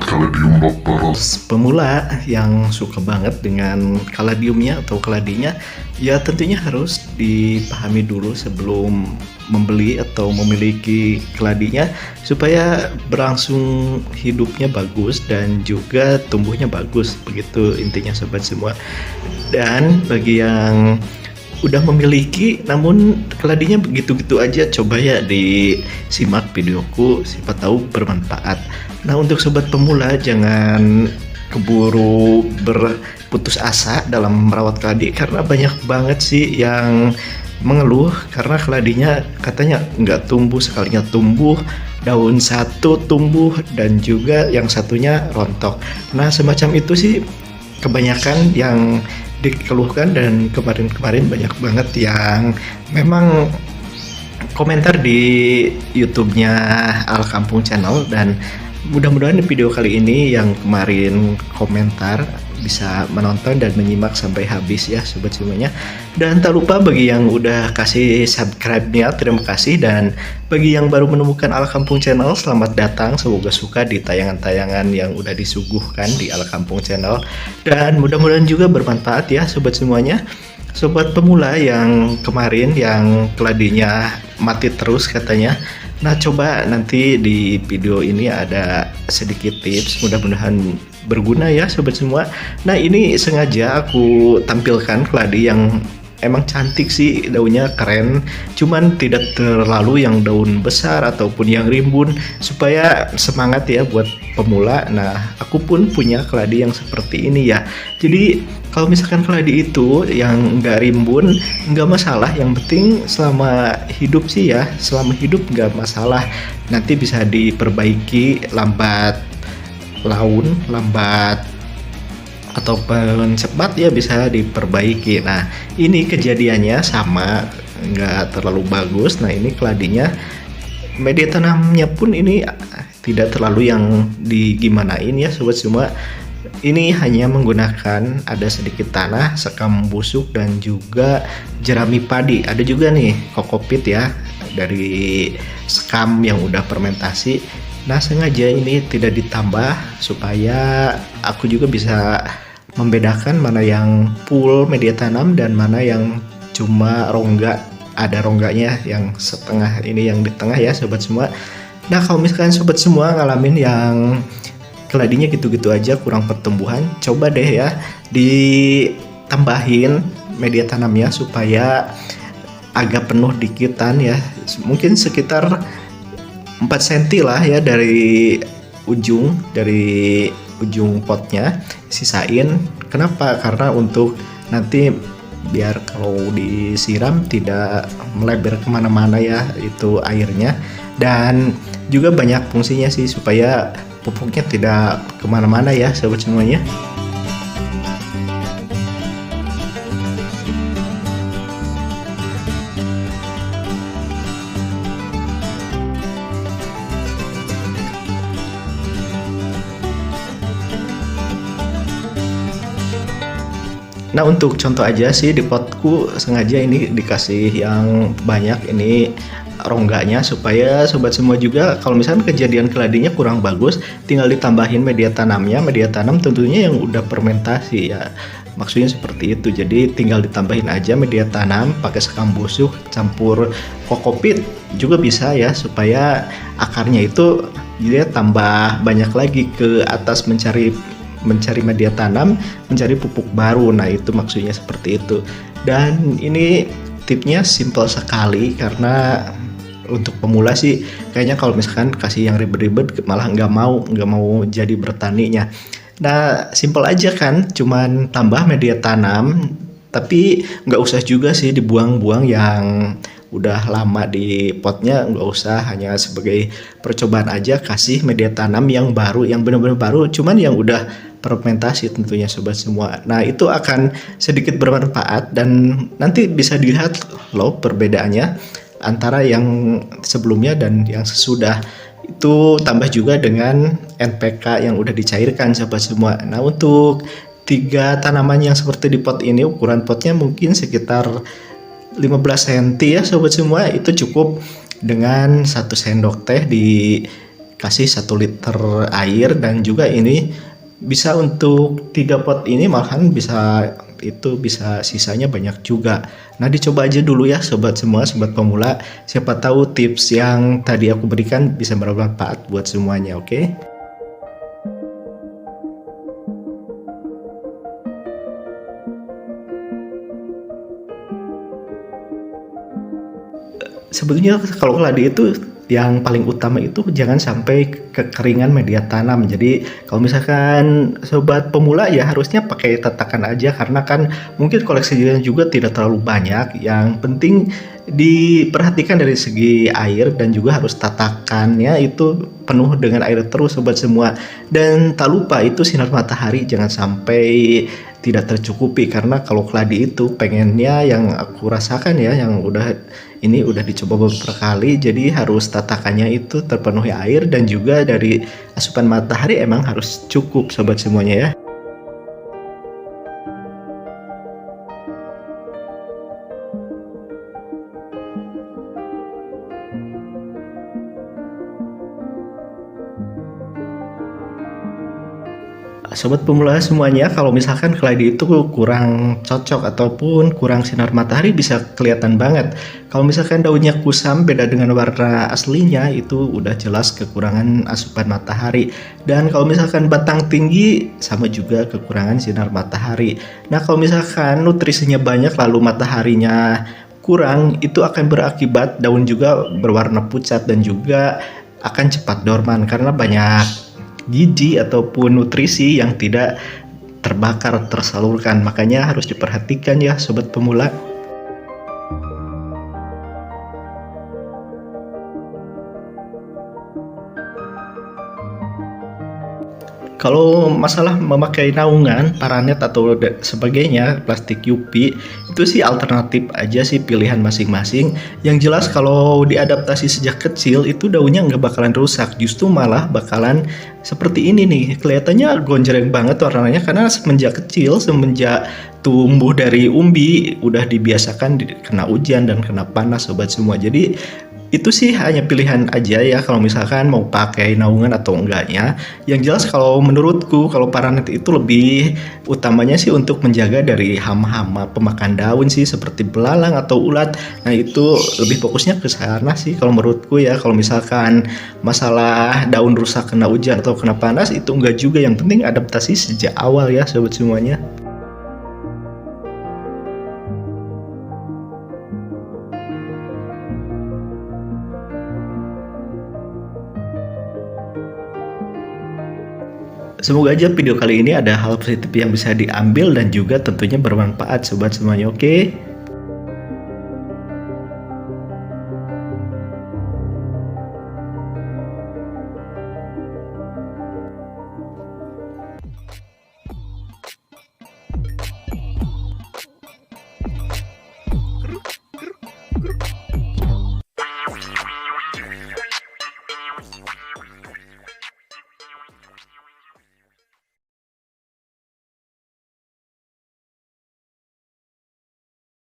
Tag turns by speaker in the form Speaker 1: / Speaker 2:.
Speaker 1: kaladium lokal.
Speaker 2: Pemula yang suka banget dengan kaladiumnya atau keladinya, ya tentunya harus dipahami dulu sebelum membeli atau memiliki keladinya supaya berlangsung hidupnya bagus dan juga tumbuhnya bagus, begitu intinya sobat semua. Dan bagi yang udah memiliki namun keladinya begitu-gitu aja, coba ya disimak videoku, siapa tahu bermanfaat. Nah, untuk sobat pemula jangan keburu berputus asa dalam merawat keladi karena banyak banget sih yang mengeluh karena keladinya katanya nggak tumbuh, sekalinya tumbuh daun satu tumbuh dan juga yang satunya rontok. Nah, semacam itu sih kebanyakan yang dikeluhkan, dan kemarin-kemarin banyak banget yang memang komentar di YouTube-nya Al Kampung Channel. Dan mudah-mudahan di video kali ini yang kemarin komentar bisa menonton dan menyimak sampai habis ya sobat semuanya. Dan tak lupa bagi yang udah kasih subscribe-nya, terima kasih. Dan bagi yang baru menemukan Al Kampung Channel, selamat datang. Semoga suka di tayangan-tayangan yang udah disuguhkan di Al Kampung Channel. Dan mudah-mudahan juga bermanfaat ya sobat semuanya. Sobat pemula yang kemarin yang keladinya mati terus katanya. Nah, coba nanti di video ini ada sedikit tips, mudah-mudahan berguna ya sobat semua. Nah, ini sengaja aku tampilkan keladi yang emang cantik sih, daunnya keren, cuman tidak terlalu yang daun besar ataupun yang rimbun, supaya semangat ya buat pemula. Nah, aku pun punya keladi yang seperti ini ya. Jadi kalau misalkan keladi itu yang nggak rimbun nggak masalah, yang penting selama hidup sih ya, selama hidup nggak masalah. Nanti bisa diperbaiki lambat laun, lambat ataupun cepat ya bisa diperbaiki. Nah, ini kejadiannya sama, nggak terlalu bagus. Nah, ini keladinya, media tanamnya pun ini tidak terlalu yang digimanain ya sobat semua. Ini hanya menggunakan ada sedikit tanah, sekam busuk, dan juga jerami padi. Ada juga nih kokopit ya dari sekam yang udah fermentasi. Nah, sengaja ini tidak ditambah supaya aku juga bisa membedakan mana yang full media tanam dan mana yang cuma rongga, ada rongganya yang setengah ini, yang di tengah ya sobat semua. Nah, kalau misalkan sobat semua ngalamin yang keladinya gitu-gitu aja, kurang pertumbuhan, coba deh ya ditambahin media tanamnya supaya agak penuh dikitan ya, mungkin sekitar 4 cm lah ya dari ujung potnya, sisain. Kenapa? Karena untuk nanti biar kalau disiram tidak melebar kemana-mana ya itu airnya. Dan juga banyak fungsinya sih supaya pupuknya tidak kemana-mana ya sobat semuanya. Nah, untuk contoh aja sih di potku sengaja ini dikasih yang banyak ini rongganya supaya sobat semua juga kalau misalnya kejadian keladinya kurang bagus, tinggal ditambahin media tanamnya. Media tanam tentunya yang udah fermentasi ya, maksudnya seperti itu. Jadi tinggal ditambahin aja media tanam pakai sekam busuk campur kokopit juga bisa ya, supaya akarnya itu dia tambah banyak lagi ke atas mencari media tanam, mencari pupuk baru. Nah, itu maksudnya seperti itu. Dan ini tipnya simple sekali, karena untuk pemula sih kayaknya kalau misalkan kasih yang ribet-ribet malah nggak mau jadi bertaninya. Nah, simple aja kan, cuman tambah media tanam, tapi nggak usah juga sih dibuang-buang yang udah lama di potnya, nggak usah, hanya sebagai percobaan aja kasih media tanam yang baru, yang benar-benar baru, cuman yang udah fermentasi tentunya sobat semua. Nah, itu akan sedikit bermanfaat dan nanti bisa dilihat loh perbedaannya antara yang sebelumnya dan yang sesudah. Itu tambah juga dengan NPK yang udah dicairkan sobat semua. Nah, untuk 3 tanaman yang seperti di pot ini, ukuran potnya mungkin sekitar 15 cm ya sobat semua. Itu cukup dengan 1 sendok teh di kasih 1 liter air, dan juga ini bisa untuk 3 pot ini malahan bisa sisanya banyak juga. Nah, dicoba aja dulu ya sobat semua, sobat pemula. Siapa tahu tips yang tadi aku berikan bisa bermanfaat buat semuanya, oke? Sebetulnya kalau keladi itu yang paling utama itu jangan sampai kekeringan media tanam. Jadi kalau misalkan sobat pemula ya harusnya pakai tatakan aja, karena kan mungkin koleksinya juga tidak terlalu banyak. Yang penting diperhatikan dari segi air, dan juga harus tatakannya itu penuh dengan air terus sobat semua. Dan tak lupa itu sinar matahari jangan sampai tidak tercukupi, karena kalau keladi itu pengennya, yang aku rasakan ya, yang udah dicoba beberapa kali, jadi harus tatakannya itu terpenuhi air, dan juga dari asupan matahari emang harus cukup sobat semuanya ya. Sobat pemula semuanya, kalau misalkan keladi itu kurang cocok ataupun kurang sinar matahari bisa kelihatan banget. Kalau misalkan daunnya kusam beda dengan warna aslinya, itu udah jelas kekurangan asupan matahari. Dan kalau misalkan batang tinggi sama juga kekurangan sinar matahari. Nah, kalau misalkan nutrisinya banyak lalu mataharinya kurang, itu akan berakibat daun juga berwarna pucat dan juga akan cepat dorman karena banyak gizi ataupun nutrisi yang tidak terbakar, tersalurkan. Makanya harus diperhatikan ya sobat pemula. Kalau masalah memakai naungan, paranet atau sebagainya, plastik UV, itu sih alternatif aja sih, pilihan masing-masing. Yang jelas kalau diadaptasi sejak kecil itu daunnya nggak bakalan rusak, justru malah bakalan seperti ini nih. Kelihatannya gonjreng banget warnanya karena semenjak kecil, semenjak tumbuh dari umbi udah dibiasakan kena hujan dan kena panas sobat semua. Jadi itu sih hanya pilihan aja ya kalau misalkan mau pakai naungan atau enggaknya. Yang jelas kalau menurutku, kalau paranet itu lebih utamanya sih untuk menjaga dari hama-hama pemakan daun sih, seperti belalang atau ulat. Nah, itu lebih fokusnya ke sana sih kalau menurutku ya. Kalau misalkan masalah daun rusak kena hujan atau kena panas itu enggak juga, yang penting adaptasi sejak awal ya sobat semuanya. Semoga aja video kali ini ada hal positif yang bisa diambil dan juga tentunya bermanfaat sobat semuanya, oke?